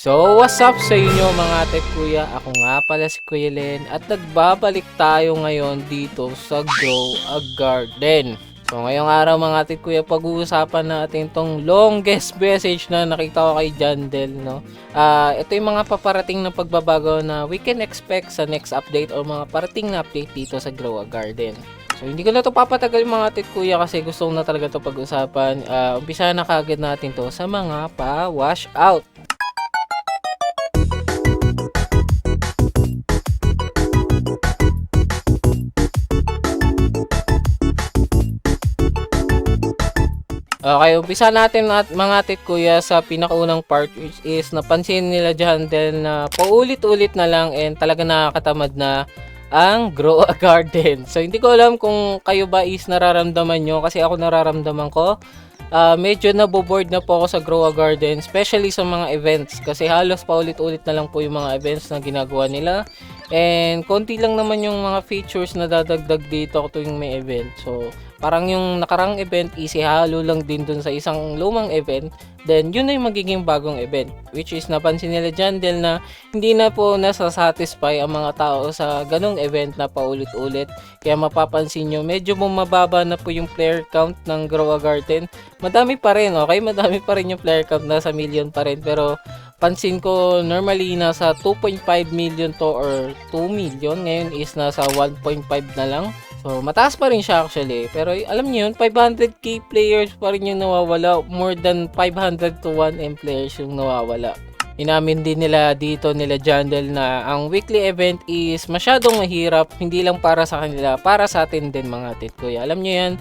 So, what's up sa inyo mga ate kuya? Ako nga pala si Kuya Len at nagbabalik tayo ngayon dito sa Grow a Garden. So, ngayong araw mga ate kuya, pag-uusapan natin tong longest message na nakita ko kay Jandel, no? Ito yung mga paparating na pagbabago na we can expect sa next update o mga parating na update dito sa Grow a Garden. So, hindi ko na to papatagal mga ate kuya kasi gusto ko na talaga to pag-usapan. Umpisa na kagad natin to sa mga pa-wash out. Okay, umpisa natin mga tit kuya sa pinakaunang part, which is napansin nila dyan din na paulit-ulit na lang and talaga nakakatamad na ang Grow a Garden. So hindi ko alam kung kayo ba is nararamdaman nyo, kasi ako nararamdaman ko. Medyo naboboard na po ako sa Grow a Garden, especially sa mga events, kasi halos paulit-ulit na lang po yung mga events na ginagawa nila. And konti lang naman yung mga features na dadagdag dito tuwing may event. So parang yung nakarang event is ihalo lang din dun sa isang lumang event. Then yun na yung magiging bagong event, which is napansin nila dyan din na hindi na po nasa-satisfy ang mga tao sa ganong event na paulit-ulit. Kaya mapapansin nyo, medyo bumababa na po yung player count ng Grow a Garden. Madami pa rin, okay? Madami pa rin yung player count, nasa million pa rin. Pero pansin ko, normally nasa 2.5 million to or 2 million. Ngayon is nasa 1.5 na lang. So, mataas pa rin siya actually. Pero alam niyo yun, 500k players pa rin yung nawawala. More than 500 to 1M players yung nawawala. Inamin din nila dito nila Jandel na ang weekly event is masyadong mahirap. Hindi lang para sa kanila, para sa atin din mga tit kuya. Alam niyo yan,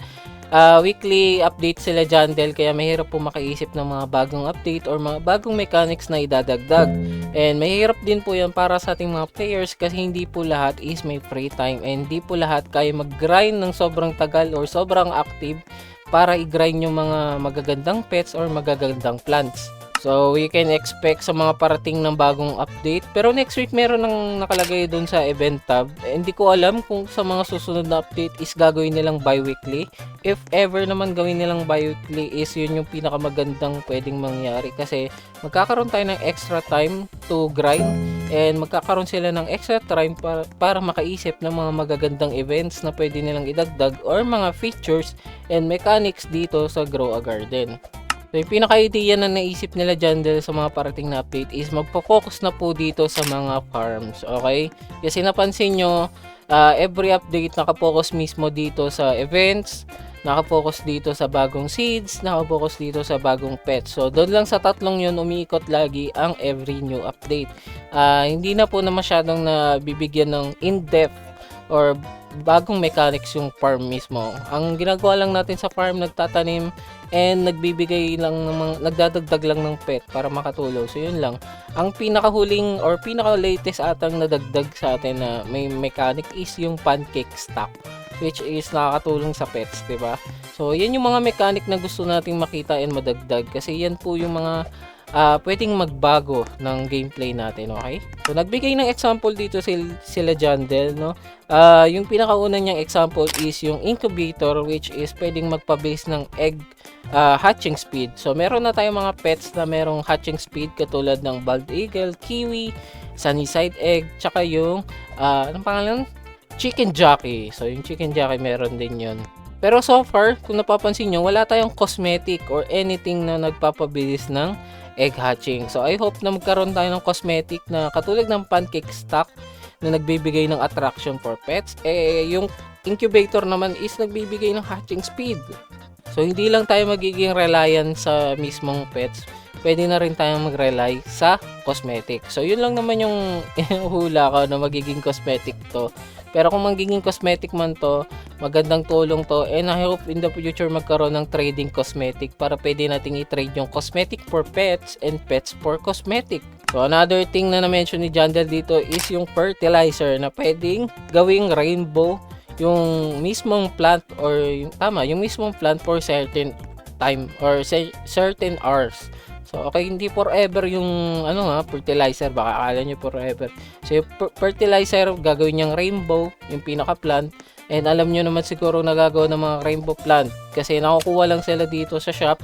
weekly update sila Jandel, kaya mahirap po makaisip ng mga bagong update or mga bagong mechanics na idadagdag. And mahirap din po yan para sa ating mga players kasi hindi po lahat is may free time and hindi po lahat kaya mag-grind ng sobrang tagal or sobrang active para i-grind yung mga magagandang pets or magagandang plants. So, we can expect sa mga parating ng bagong update. Pero next week, meron nang nakalagay dun sa event tab. Hindi ko alam kung sa mga susunod na update is gagawin nilang bi-weekly. If ever naman gawin nilang bi-weekly is yun yung pinakamagandang pwedeng mangyari. Kasi magkakaroon tayo ng extra time to grind. And magkakaroon sila ng extra time para makaisip ng mga magagandang events na pwede nilang idagdag or mga features and mechanics dito sa Grow a Garden. So, yung pinaka-idea na naisip nila dyan sa mga parating na update is magpo-focus na po dito sa mga farms, okay? Kasi napansin nyo, every update nakapokus mismo dito sa events, nakapokus dito sa bagong seeds, nakapokus dito sa bagong pets. So, doon lang sa tatlong yun umiikot lagi ang every new update. Hindi na po na masyadong nabibigyan ng in-depth or bagong mechanics yung farm mismo. Ang ginagawa lang natin sa farm, nagtatanim and nagbibigay lang ng nagdadagdag lang ng pet para makatulong. So yun lang. Ang pinakahuling or pinaka-latest atang nadagdag sa atin na may mechanic is yung pancake stack, which is nakakatulong sa pets, 'di ba? So yan yung mga mechanic na gusto nating makita and madagdag kasi yan po yung mga pwedeng magbago ng gameplay natin, okay? So, nagbigay ng example dito sila Jandel, no? Yung pinakauna niyang example is yung incubator, which is pwedeng magpa-base ng egg hatching speed. So, meron na tayong mga pets na merong hatching speed katulad ng bald eagle, kiwi, sunnyside egg, tsaka yung, anong pangalan? Chicken jockey. So, yung chicken jockey meron din yun. Pero so far, kung napapansin nyo, wala tayong cosmetic or anything na nagpapabilis ng egg hatching. So I hope na magkaroon tayo ng cosmetic na katulad ng pancake stack na nagbibigay ng attraction for pets. Yung incubator naman is nagbibigay ng hatching speed. So hindi lang tayo magiging reliant sa mismong pets. Pwede na rin tayong mag-rely sa cosmetic. So yun lang naman yung hula ko na magiging cosmetic to. Pero kung magiging cosmetic man to, magandang tulong to, and I hope in the future magkaroon ng trading cosmetic para pwede nating i-trade yung cosmetic for pets and pets for cosmetic. So another thing na na-mention ni Jandel dito is yung fertilizer na pwedeng gawing rainbow yung mismong plant or yung mismong plant for certain time or certain hours. So, okay, hindi forever yung fertilizer. Baka akala nyo forever. So, yung fertilizer, gagawin niyang rainbow, yung pinaka-plant. And alam nyo naman siguro nagagawa ng mga rainbow plant. Kasi nakukuha lang sila dito sa shop.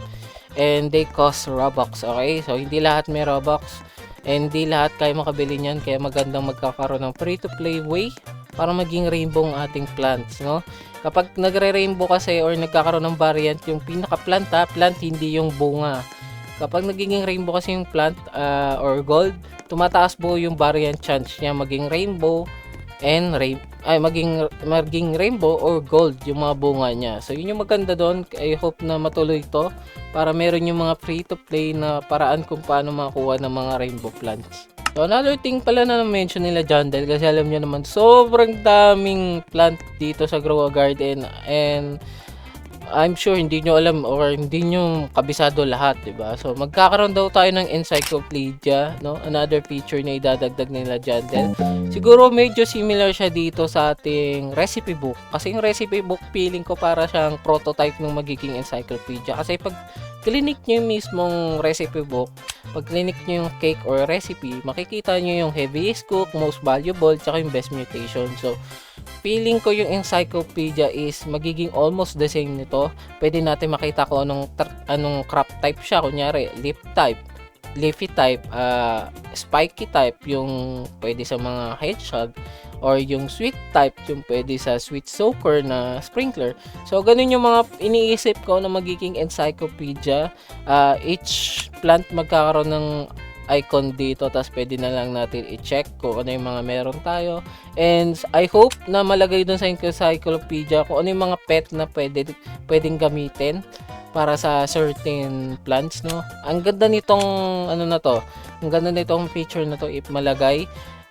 And they cost Robux, okay? So, hindi lahat may Robux. And di lahat kaya makabili niyan, kaya magandang magkakaroon ng free-to-play way para maging rainbow ang ating plants, no? Kapag nagre-rainbow kasi or nagkakaroon ng variant, yung pinaka-plant plant, hindi yung bunga. Kapag nagiging rainbow kasi yung plant or gold, tumataas po yung variant chance niya maging rainbow and maging rainbow or gold yung mga bunga niya. So yun yung maganda doon. I hope na matuloy ito para meron yung mga free to play na paraan kung paano makakuha ng mga rainbow plants. So another thing pala na mention nila dyan, dahil kasi alam nyo naman sobrang daming plant dito sa Grow a Garden, and I'm sure hindi nyo alam or hindi nyo kabisado lahat, diba? So, magkakaroon daw tayo ng encyclopedia, no? Another feature na idadagdag nila dyan. Then, siguro medyo similar siya dito sa ating recipe book. Kasi yung recipe book, feeling ko para siyang prototype ng magiging encyclopedia. Kasi pag clinic nyo yung mismong recipe book, pag clinic nyo yung cake or recipe, makikita nyo yung heaviest cook, most valuable, tsaka yung best mutation. So, feeling ko yung encyclopedia is magiging almost the same nito. Pwede natin makita kung anong crop type siya. Kunyari, leaf type, leafy type, spiky type, yung pwede sa mga hedgehog, or yung sweet type, yung pwede sa sweet soaker na sprinkler. So, ganun yung mga iniisip ko na magiging encyclopedia. Each plant magkakaroon ng icon dito, tapos pwede na lang natin i-check kung ano yung mga meron tayo, and I hope na malagay dun sa encyclopedia kung ano yung mga pet na pwedeng gamitin para sa certain plants, no? Ang ganda nitong ang ganda nitong feature na to if malagay.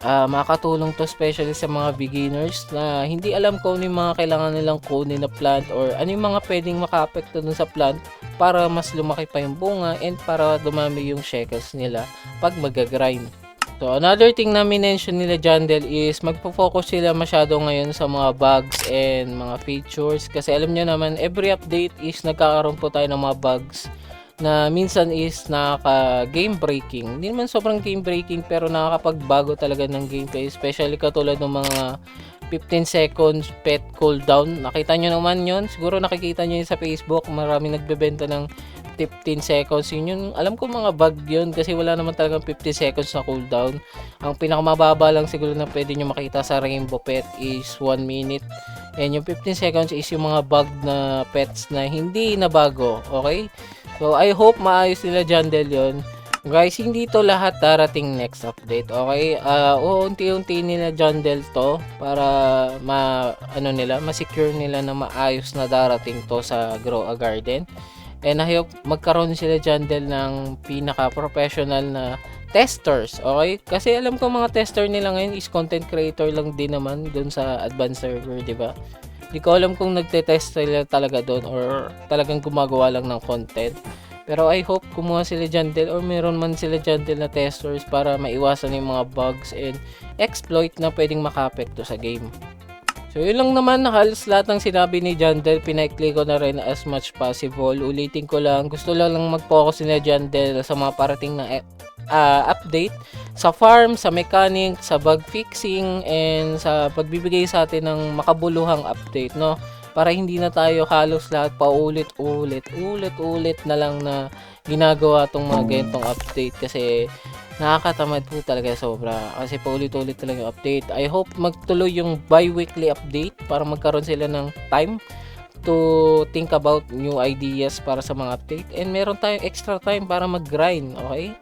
Makakatulong to especially sa mga beginners na hindi alam kung ano yung mga kailangan nilang kunin na plant or ano yung mga pwedeng maka-apekto dun sa plant para mas lumaki pa yung bunga and para dumami yung shekels nila pag mag-grind. So, another thing na minention nila Jandel is magpo-focus sila masyado ngayon sa mga bugs and mga features, kasi alam nyo naman every update is nagkakaroon po tayo ng mga bugs na minsan is nakaka-game breaking. Hindi naman sobrang game breaking pero nakakapagbago talaga ng gameplay, especially katulad ng mga 15 seconds pet cooldown. Nakita nyo naman yun, siguro nakikita nyo yun sa Facebook, maraming nagbebenta ng 15 seconds. Yun, alam ko mga bug yun kasi wala naman talagang 15 seconds na cooldown. Ang pinakamababa lang siguro na pwede nyo makita sa Rainbow Pet is 1 minute. And yung 15 seconds is yung mga bug na pets na hindi na bago. Okay? So, I hope maayos nila Jandel yun. Guys, hindi to lahat darating next update. Okay? Unti-unti nila Jandel to para ma-secure nila na maayos na darating to sa Grow a Garden. And I hope magkaroon sila Jandel ng pinaka-professional na testers. Okay? Kasi alam ko mga tester nila ngayon is content creator lang din naman dun sa advanced server, di ba? Hindi ko alam kung nagte-test sila talaga doon or talagang gumagawa lang ng content. Pero I hope kumuha sila Jandel or meron man sila Jandel na testers para maiwasan yung mga bugs and exploit na pwedeng makapekto sa game. So yun lang naman, halos lahat ng sinabi ni Jandel, pinaikli ko na rin as much possible. Ulitin ko lang, gusto lang mag-focus nila Jandel sa mga parating na update sa farm, sa mechanic, sa bug fixing, and sa pagbibigay sa atin ng makabuluhang update, no? Para hindi na tayo halos lahat paulit-ulit na lang na ginagawa tong mga ganitong update, kasi nakakatamad po talaga sobra kasi paulit-ulit na lang yung update. I hope magtuloy yung bi-weekly update para magkaroon sila ng time to think about new ideas para sa mga update, and meron tayong extra time para mag-grind, okay?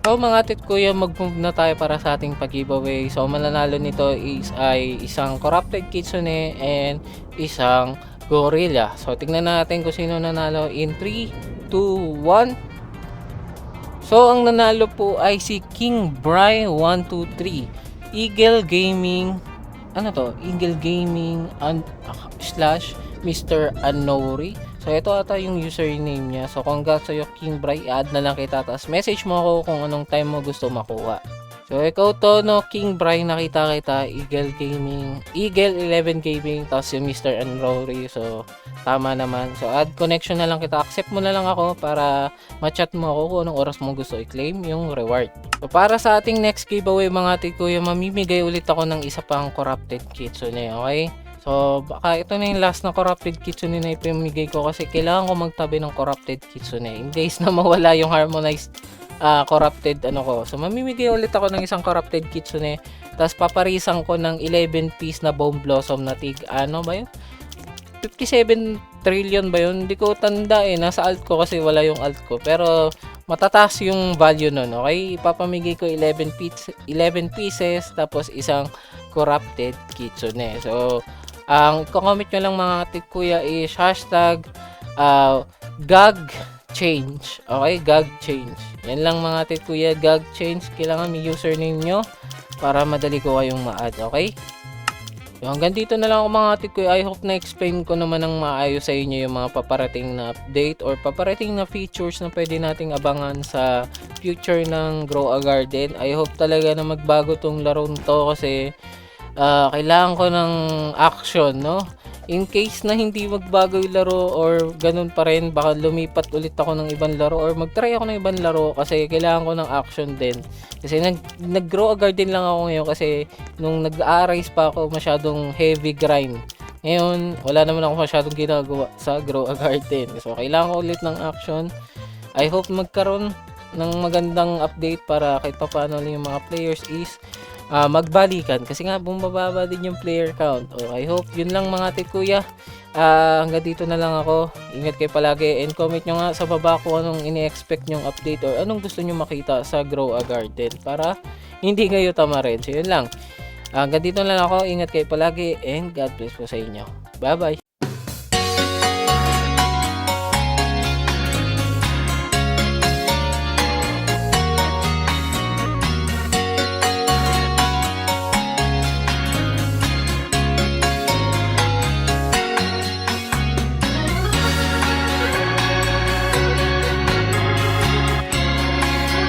So mga tit kuya, mag-move na tayo para sa ating pag-giveaway. So mananalo nito ay isang corrupted kitsune and isang gorilla. So tingnan natin kung sino nanalo in 3, 2, 1. So ang nanalo po ay si King Bry 123 Eagle Gaming. Eagle Gaming / Mr. Anori. So, ito ata yung username niya. So, congrats sa'yo, King Bry. I-add na lang kita. Tapos, message mo ako kung anong time mo gusto makuha. So, ikaw to, no, King Bry. Nakita kita. Eagle Gaming. Eagle 11 Gaming. Tapos, yung Mr. Rory. So, tama naman. So, add connection na lang kita. Accept mo na lang ako para ma-chat mo ako kung anong oras mo gusto i-claim yung reward. So, para sa ating next giveaway, mga tikuya, mamimigay ulit ako ng isa pang corrupted kitsune. Okay? So, baka ito na yung last na corrupted kitsune na ipamigay ko kasi kailangan ko magtabi ng corrupted kitsune in case na mawala yung harmonized corrupted ano ko. So mamimigay ulit ako ng isang corrupted kitsune. Tapos paparisan ko ng 11 piece na Bone Blossom na tig ano ba yun? 57 trillion ba yun? Hindi ko tanda nasa alt ko kasi wala yung alt ko. Pero matataas yung value nun, okay? Ipapamigay ko 11 pieces tapos isang corrupted kitsune. So ang i-comment nyo lang mga tig kuya is hashtag gag change. Okay, gag change. Yan lang mga tig kuya, gag change. Kailangan may username nyo para madali ko kayong ma-add, okay? So, hanggang dito na lang ako mga tig kuya. I hope na explain ko naman ng maayos sa inyo yung mga paparating na update or paparating na features na pwede nating abangan sa future ng Grow a Garden. I hope talaga na magbago tong laro to kasi kailangan ko ng action, no? In case na hindi magbago yung laro or ganun pa rin, baka lumipat ulit ako ng ibang laro or magtry ako ng ibang laro kasi kailangan ko ng action din. Kasi nag-grow a garden lang ako ngayon kasi nung nag-a-arise pa ako masyadong heavy grind. Ngayon, wala naman ako masyadong ginagawa sa grow a garden. So, kailangan ko ulit ng action. I hope magkaroon ng magandang update para kahit pa paano yung mga players is magbalikan kasi nga bumababa din yung player count. I hope yun lang mga tig kuya. Hanggang dito na lang ako. Ingat kayo palagi and comment nyo nga sa baba kung anong ini-expect nyong update or anong gusto nyo makita sa Grow a Garden para hindi kayo tamarin. So yun lang. Hanggang dito na lang ako. Ingat kayo palagi and God bless po sa inyo. Bye bye.